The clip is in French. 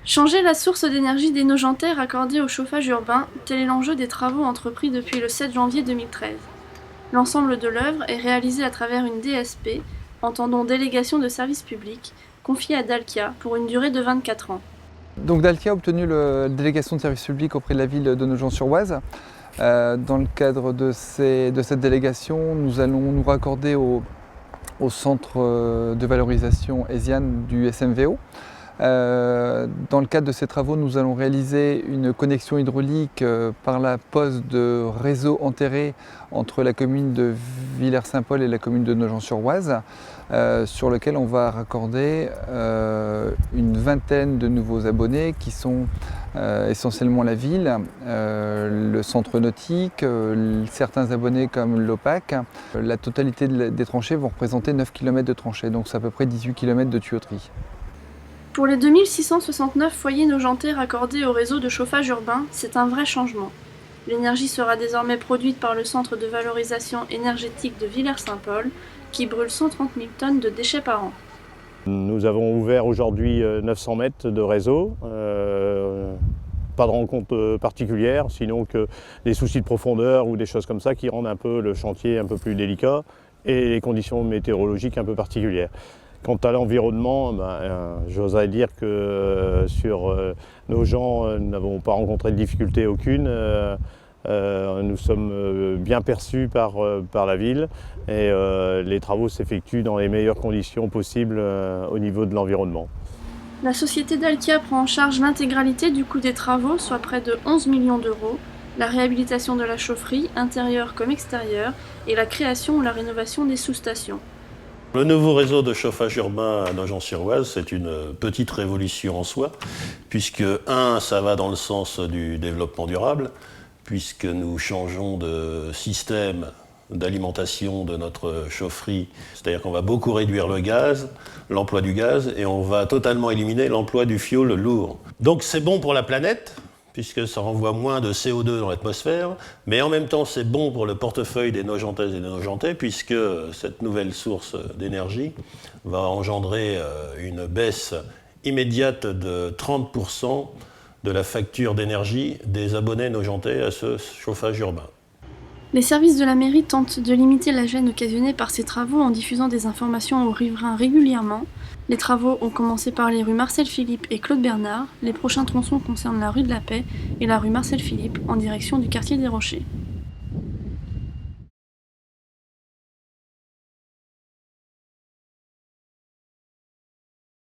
Changer la source d'énergie des Nogentais raccordée au chauffage urbain, tel est l'enjeu des travaux entrepris depuis le 7 janvier 2013. L'ensemble de l'œuvre est réalisé à travers une DSP, entendons délégation de service public, confiée à Dalkia pour une durée de 24 ans. Donc Dalkia a obtenu la délégation de service public auprès de la ville de Nogent-sur-Oise. Dans le cadre de cette délégation, nous allons nous raccorder au centre de valorisation ESIAN du SMVO. Dans le cadre de ces travaux, nous allons réaliser une connexion hydraulique par la pose de réseaux enterrés entre la commune de Villers-Saint-Paul et la commune de Nogent-sur-Oise, sur lequel on va raccorder une vingtaine de nouveaux abonnés qui sont essentiellement la ville, le centre nautique, certains abonnés comme l'OPAC. La totalité des tranchées vont représenter 9 km de tranchées, donc c'est à peu près 18 km de tuyauterie. Pour les 2669 foyers nogentais raccordés au réseau de chauffage urbain, c'est un vrai changement. L'énergie sera désormais produite par le centre de valorisation énergétique de Villers-Saint-Paul, qui brûle 130 000 tonnes de déchets par an. Nous avons ouvert aujourd'hui 900 mètres de réseau. Pas de rencontre particulière, sinon que des soucis de profondeur ou des choses comme ça qui rendent un peu le chantier un peu plus délicat et les conditions météorologiques un peu particulières. Quant à l'environnement, j'oserais dire que sur Nogent, nous n'avons pas rencontré de difficulté aucune. Nous sommes bien perçus par la ville et les travaux s'effectuent dans les meilleures conditions possibles au niveau de l'environnement. La société Dalkia prend en charge l'intégralité du coût des travaux, soit près de 11 millions d'euros, la réhabilitation de la chaufferie, intérieure comme extérieure, et la création ou la rénovation des sous-stations. Le nouveau réseau de chauffage urbain à Nogent-sur-Oise, c'est une petite révolution en soi, puisque, ça va dans le sens du développement durable, puisque nous changeons de système d'alimentation de notre chaufferie, c'est-à-dire qu'on va beaucoup réduire le gaz, l'emploi du gaz, et on va totalement éliminer l'emploi du fioul lourd. Donc c'est bon pour la planète, puisque ça renvoie moins de CO2 dans l'atmosphère, mais en même temps c'est bon pour le portefeuille des Nogentaises et des Nogentais, puisque cette nouvelle source d'énergie va engendrer une baisse immédiate de 30% de la facture d'énergie des abonnés nogentais à ce chauffage urbain. Les services de la mairie tentent de limiter la gêne occasionnée par ces travaux en diffusant des informations aux riverains régulièrement. Les travaux ont commencé par les rues Marcel-Philippe et Claude Bernard. Les prochains tronçons concernent la rue de la Paix et la rue Marcel-Philippe en direction du quartier des Rochers.